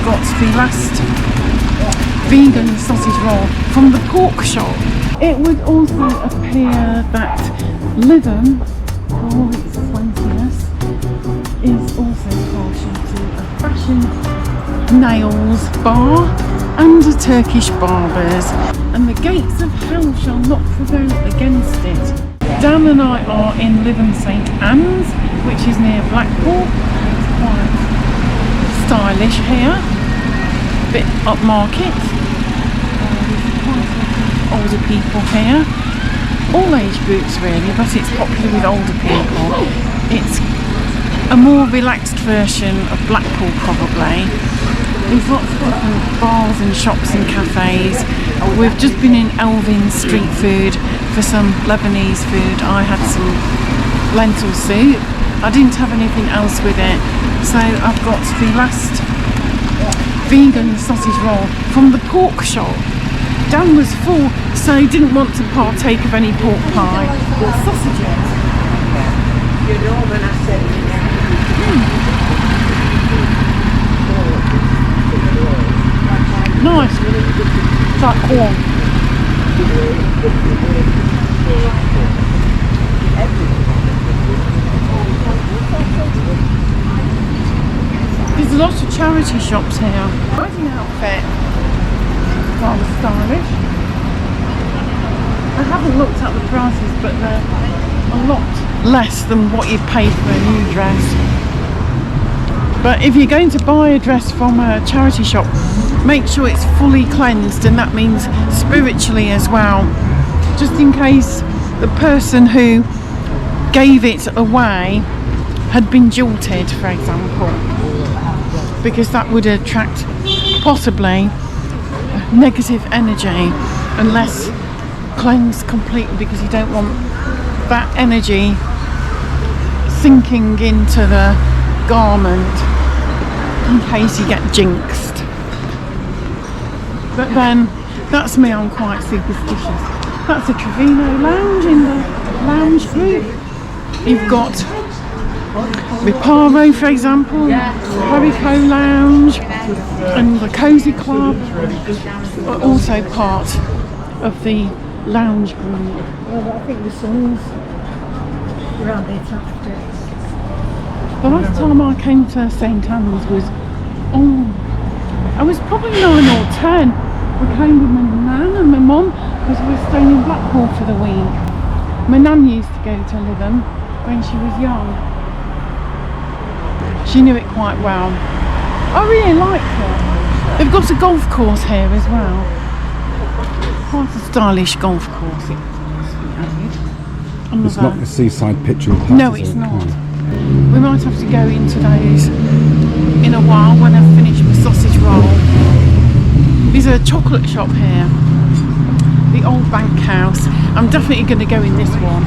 got the last vegan sausage roll from the pork shop. It would also appear that Lytham, for all its swankiness, is also partial to a fashion nails bar and a Turkish barbers, and the gates of hell shall not prevail against it. Dan and I are in Lytham St Anne's, which is near Blackpool. It's quite stylish here, a bit upmarket. There's quite a lot of older people here, all age groups really, but it's popular with older people. It's a more relaxed version of Blackpool probably. There's lots of different bars and shops and cafes. We've just been in Elvin's street food for some Lebanese food. I had some lentil soup. I didn't have anything else with it, so I've got the last vegan sausage roll from the pork shop. Dan was full, so he didn't want to partake of any pork pie or sausages. You know when I said Nice. It's like corn. There's lots of charity shops here. Wedding outfit. Rather stylish. I haven't looked at the prices, but they're a lot less than what you'd pay for a new dress. But if you're going to buy a dress from a charity shop, make sure it's fully cleansed, and that means spiritually as well, just in case the person who gave it away had been jilted, for example, because that would attract possibly negative energy unless cleansed completely, because you don't want that energy sinking into the garment in case you get jinxed. But then that's me, I'm quite superstitious. That's a Trevino lounge in the lounge group. You've got Riparo, for example, Harico Lounge, and the Cozy Club are also part of the lounge group. well, I think the sun's around it after. The last time I came to St Anne's was, I was probably 9 or 10. We came with my nan and my mum because we were staying in Blackpool for the week. My nan used to go to Lytham when she was young. She knew it quite well. I really liked it. They've got a golf course here as well. Quite a stylish golf course. It's not the Seaside picture. No, it's not. We might have to go into those in a while when I've finished my sausage roll. There's a chocolate shop here, the Old Bank House. I'm definitely going to go in this one.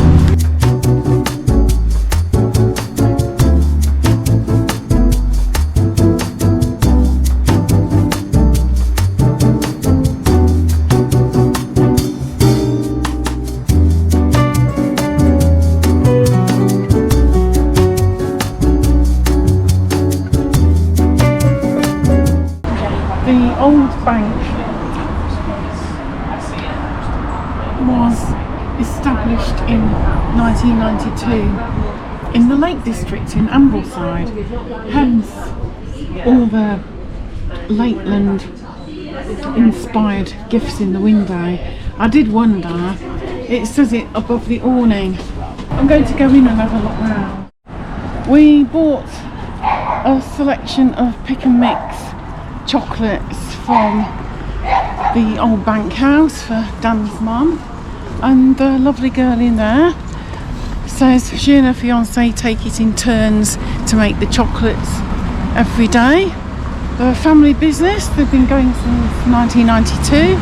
The Old Bank was established in 1992 in the Lake District in Ambleside, hence all the Lakeland inspired gifts in the window. I did wonder, it says it above the awning. I'm going to go in and have a look round. We bought a selection of pick and mix chocolates from the Old Bank House for Dan's mum, and the lovely girl in there says she and her fiance take it in turns to make the chocolates every day. They're a family business, they've been going since 1992.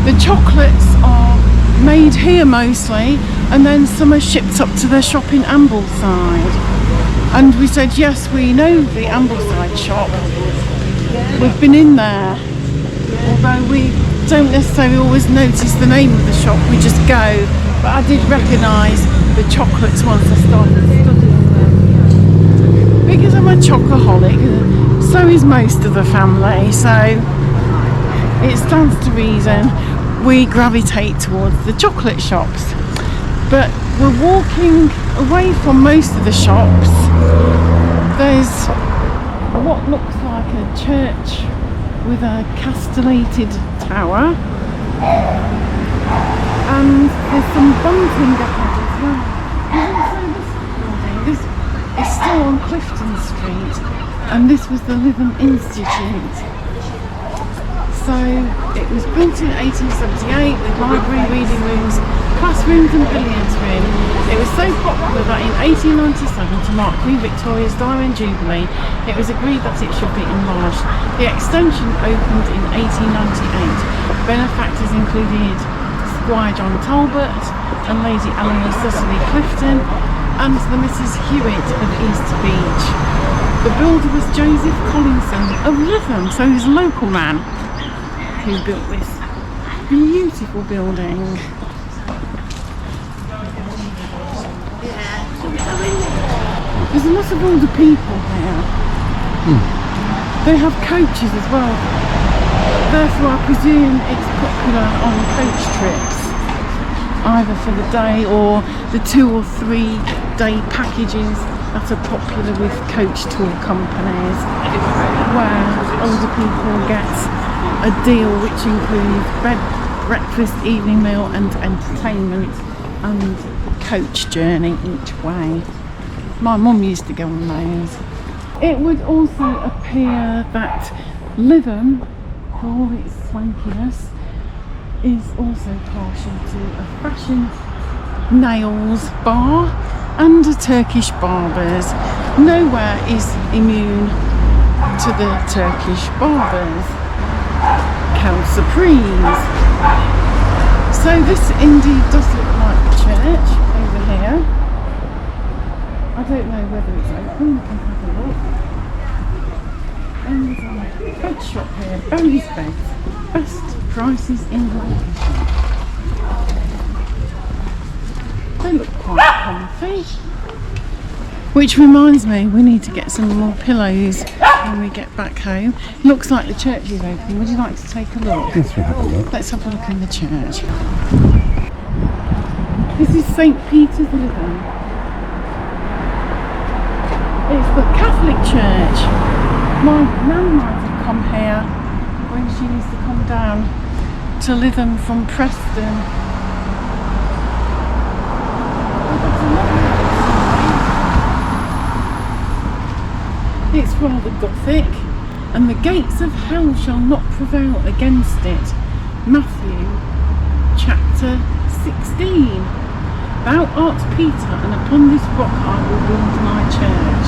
The chocolates are made here mostly, and then some are shipped up to their shop in Ambleside. And we said yes, we know the Ambleside shop. We've been in there, although we don't necessarily always notice the name of the shop, we just go. But I did recognise the chocolates once I started studying them. Because I'm a chocoholic, so is most of the family, so it stands to reason we gravitate towards the chocolate shops. But we're walking away from most of the shops. There's what looks like a church with a castellated tower, and there's some bunting ahead as well. There's also this building. This is still on Clifton Street, and this was the Lytham Institute. So it was built in 1878 with library, reading rooms, classrooms and billiards room. It was so popular that in 1897, to mark Queen Victoria's Diamond Jubilee, it was agreed that it should be enlarged. The extension opened in 1898. Benefactors included Squire John Talbot and Lady Eleanor Cecily Clifton and the Mrs Hewitt of East Beach. The builder was Joseph Collinson of Lytham, so he's a local man who built this beautiful building. There's a lot of older people here. They have coaches as well. Therefore I presume it's popular on coach trips, either for the day or the 2 or 3 day packages that are popular with coach tour companies, where older people get a deal which includes bed, breakfast, evening meal and entertainment and coach journey each way. My mum used to go on those. It would also appear that Lytham, for all its swankiness, is also partial to a fashion nails bar and a Turkish barbers. Nowhere is immune to the Turkish barbers. Supremes. So this indeed does look like the church over here. I don't know whether it's open, we can have a look. And there's a bed shop here, Barry's Beds, best prices in Lancashire. They look quite comfy. Which reminds me, we need to get some more pillows when we get back home. Looks like the church is open. Would you like to take a look? Yes, we'll have a look. Let's have a look in the church. This is St Peter's Lytham. It's the Catholic church. My nan might have come here when she used to come down to Lytham from Preston. It's rather Gothic, and the gates of hell shall not prevail against it. Matthew chapter 16. Thou art Peter, and upon this rock I will build my church.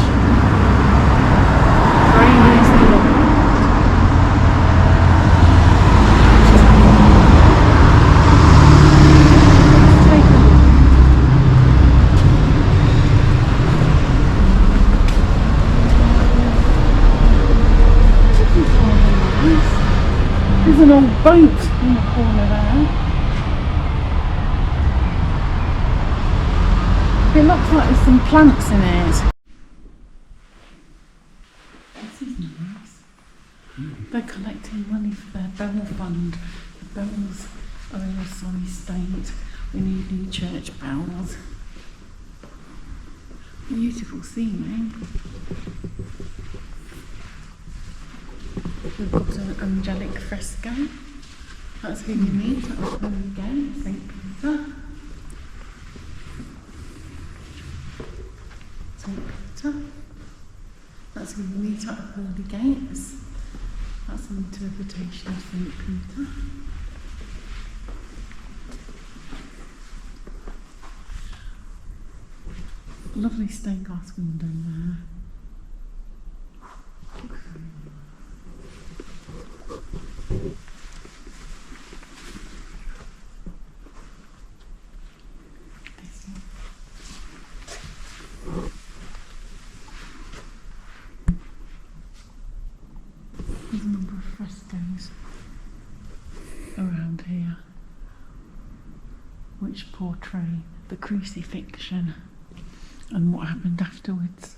Praise the Lord. Take a look. There's an old boat in the corner there. It looks like there's some plants in it. This is nice. They're collecting money for their bell fund. The bells are in a sorry state. We need new church bells. Beautiful ceiling. We've got an angelic fresco. That's who you meet at the Holy Gate, St Peter. St Peter. That's who you meet at the Holy Gates. That's an interpretation of St Peter. Lovely stained glass window there. There's a number of frescoes around here which portray the crucifixion and what happened afterwards.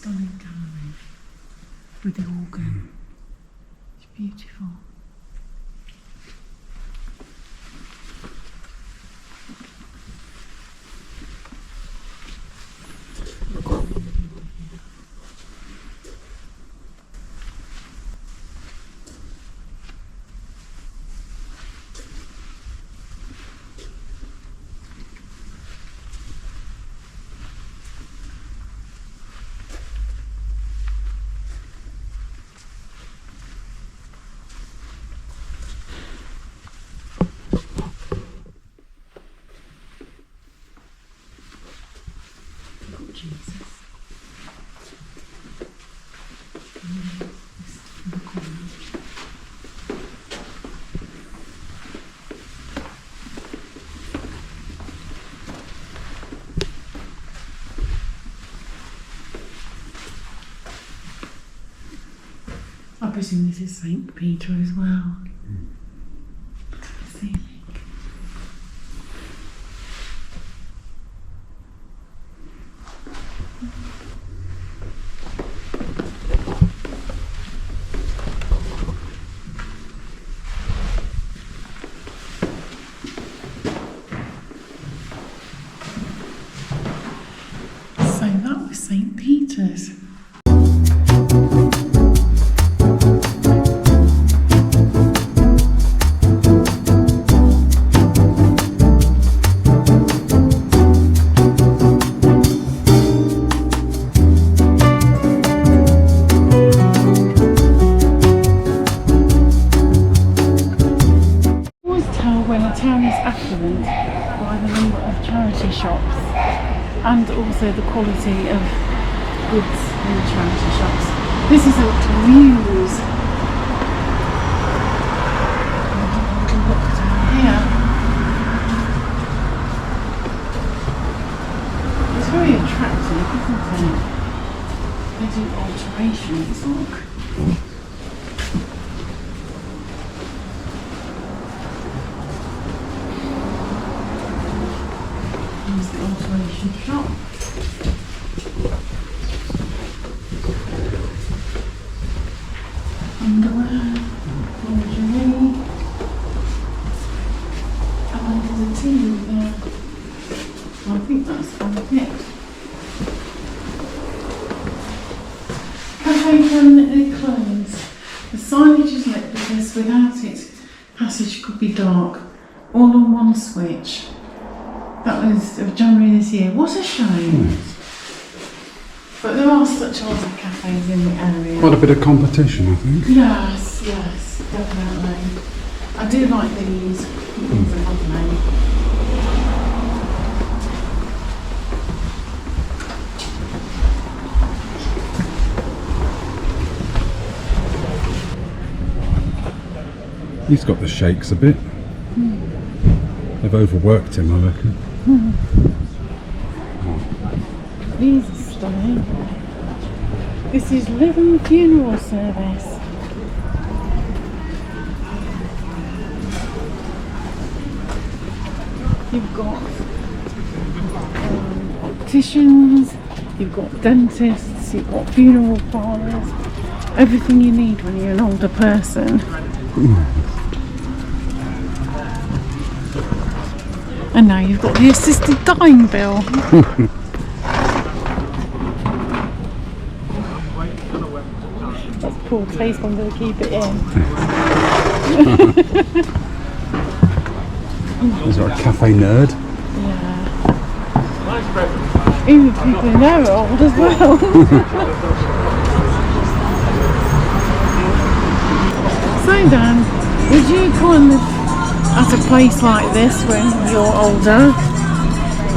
stunning gallery with the organ. It's beautiful. Jesus. I presume this is St Peter as well. See. So that was St Peter's. When a town is affluent by the number of charity shops and also the quality of goods in the charity shops. This is a views. Look down here. It's very attractive, isn't it? They do alterations, look. Alteration shop. Underwear, lingerie, and there's a tea there. I think that's all it. Cafe permanently closed. The signage is lit because without it, passage could be dark. All on one switch. That was of January this year. What a shame. But there are such other cafes in the area. Quite a bit of competition, I think. Yes, yes, definitely. I do like these. These are lovely. He's got the shakes a bit. They've overworked him, I reckon. These are stunning. This is Lytham Funeral Service. You've got opticians, you've got dentists, you've got funeral parlours, everything you need when you're an older person. And now you've got the assisted dying bill. That's poor taste, I'm going to keep it in. Is there a cafe nerd? Yeah. Even people who know are old as well. So Dan, would you kind of at a place like this when you're older?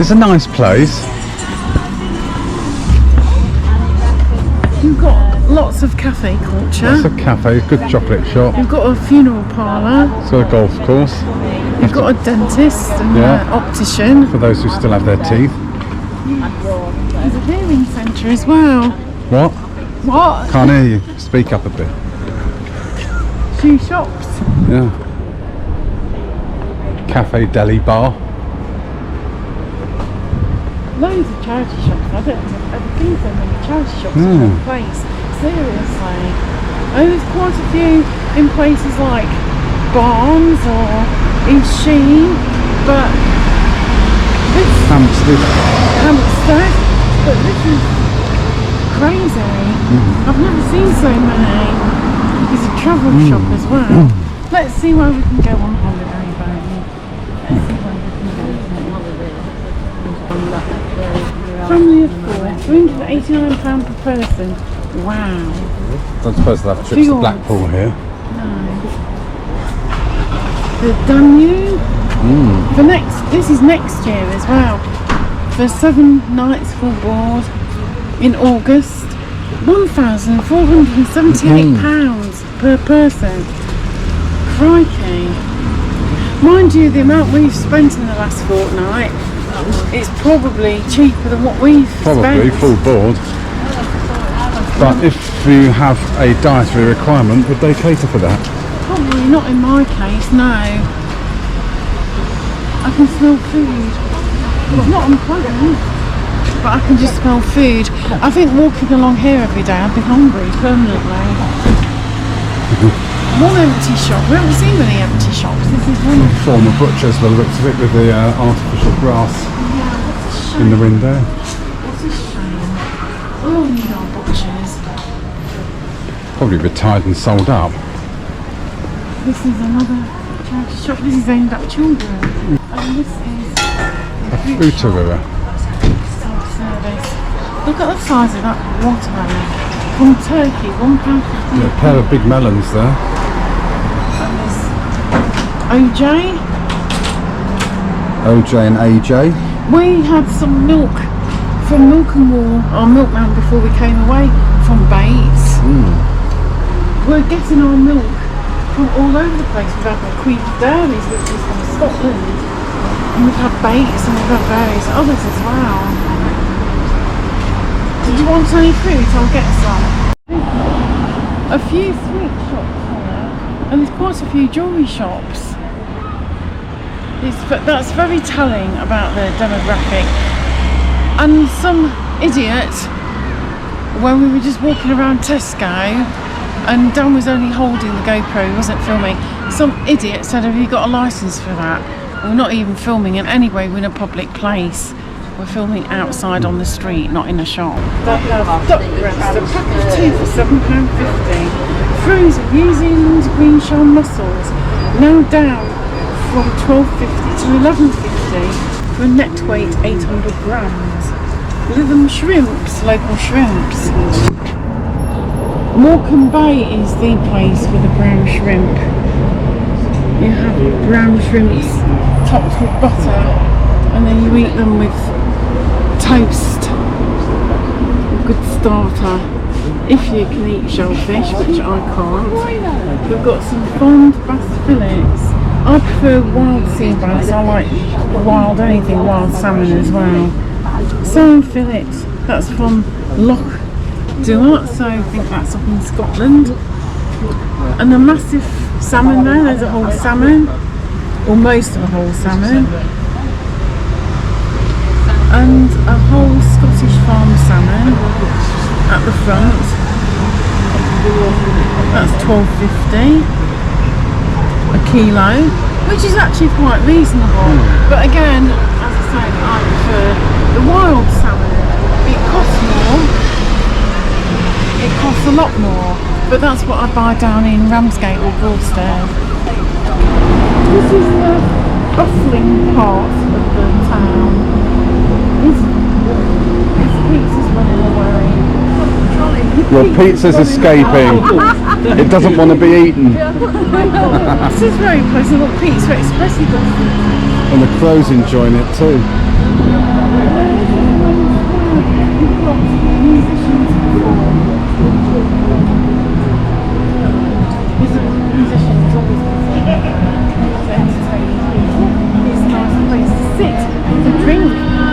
It's a nice place. You've got lots of cafe culture. Lots of cafes, good chocolate shop. You've got a funeral parlour. It's got a golf course. You've got a dentist and Yeah. an optician. For those who still have their teeth. There's a hearing centre as well. What? What? Can't hear you. Speak up a bit. Shoe shops. Yeah. Cafe deli bar. loads of charity shops. I don't think I've ever seen so many charity shops in one place. Seriously. There's quite a few in places like Barnes or in Sheen, but this Hampstead, but this is crazy. I've never seen so many. There's a travel shop as well. Let's see where we can go on holiday, baby. Let's see where we can go. Family of 4, £389 per person. Wow. I'm supposed to have trips to Blackpool here. No. The Danube. This is next year as well. For 7 nights full board in August. £1,478 per person. Crikey. Mind you, the amount we've spent in the last fortnight is probably cheaper than what we've spent. Probably full board. But if you have a dietary requirement, would they cater for that? Probably not in my case, no. I can smell food. It's not unpleasant, but I can just smell food. I think walking along here every day, I'd be hungry permanently. One empty shop. We haven't seen many empty shops. This is one. Former butcher's, by the looks of it, with the artificial grass in the window. What a shame. We all need our butchers. Probably retired and sold up. This is another charity shop. This is aimed at children. And this is A fruiterer. self-service. Look at the size of that watermelon. From Turkey, £1.50. Yeah, a pair of big melons there. And there's OJ. OJ and AJ. We had some milk from Milk and Wool, our milkman, before we came away from Bates. We're getting our milk from all over the place. We've had the Queen's Dairies, which is from Scotland, and we've had Bates, and we've had various others as well. Did you want any fruit? I'll get some. A few sweet shops here, and there's quite a few jewellery shops. That's very telling about the demographic. And some idiot, when we were just walking around Tesco, and Dan was only holding the GoPro, he wasn't filming, some idiot said, have you got a licence for that? We're not even filming, and anyway, we're in a public place. We're filming outside on the street, not in a shop. They have duck breast, a pack of 2 for £7.50. Frozen New Zealand green shell mussels, now down from £12.50 to £11.50 for a net weight 800 grams. Lytham shrimps, local shrimps. Morecambe Bay is the place for the brown shrimp. You have brown shrimps topped with butter, and then you eat them with toast. A good starter. If you can eat shellfish, which I can't. We've got some fond bass fillets. I prefer wild sea bass. I like anything wild salmon as well. Salmon fillet, that's from Loch Duart, so I think that's up in Scotland. And a massive salmon there, there's a whole salmon, or most of a whole salmon. And a whole Scottish farm salmon at the front. That's £12.50 a kilo, which is actually quite reasonable. But again, as I say, I prefer the wild salmon. It costs more. It costs a lot more, but that's what I buy down in Ramsgate or Broadstairs. This is the bustling part of the town. This pizza's running away. Your pizza's escaping. It doesn't want to be eaten. This is very pleasant. Look, Pizza Express. And the crows enjoying it too. Musicians always entertaining people. It's a nice place to sit, to drink.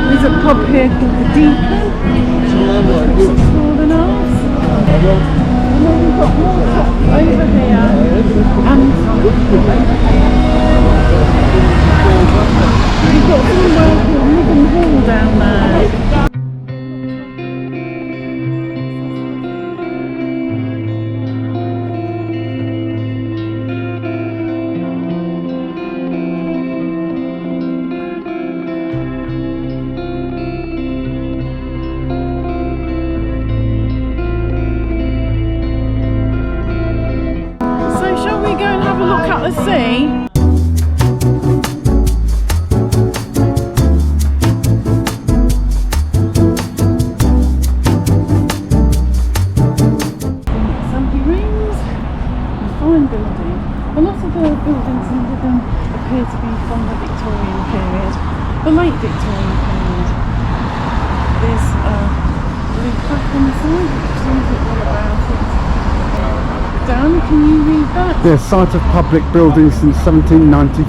There's a pub here called the Deacon, which looks rather nice. And then we've got more over here, and we've got somewhere called Lytham Hall down there. the sea. Sunday rooms, a fine building. A lot of the buildings in Lytham appear to be from the Victorian period, the late Victorian period. There's a blue plaque on the side which tells it all about it. Dan, can you read that? Yeah, site of public buildings since 1795.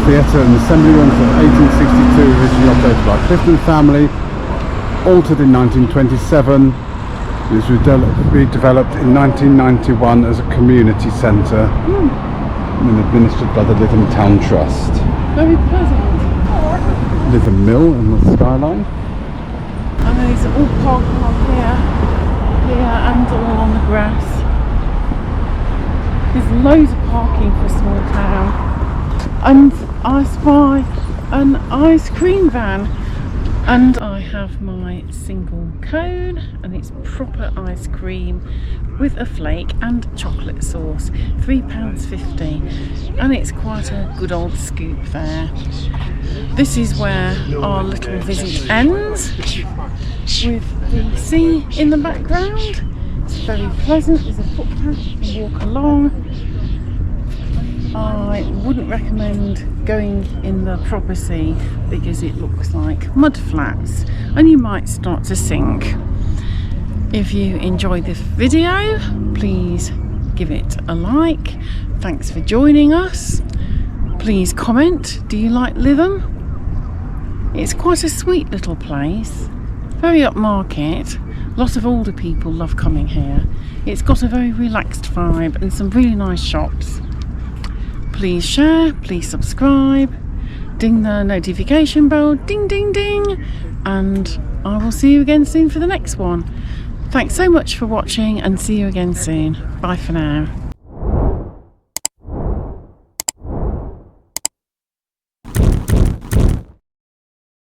Theatre and assembly rooms of 1862, originally operated by Clifton family, altered in 1927. It was redeveloped in 1991 as a community centre and administered by the Lytham Town Trust. Very pleasant. Lytham Mill and the skyline. And these are all parking on here and all on the grass. There's loads of parking for a small town. And I spy an ice cream van. And I have my single cone, and it's proper ice cream with a flake and chocolate sauce, £3.50, and it's quite a good old scoop there. This is where our little visit ends, with the sea in the background. It's very pleasant. There's a footpath, you can walk along. I wouldn't recommend going in the proper sea because it looks like mud flats and you might start to sink. If you enjoyed this video, please give it a like. Thanks for joining us. Please comment, do you like Lytham? It's quite a sweet little place, very upmarket. Lots of older people love coming here. It's got a very relaxed vibe and some really nice shops. Please share, please subscribe, ding the notification bell, ding ding ding, and I will see you again soon for the next one. Thanks so much for watching and see you again soon. Bye for now.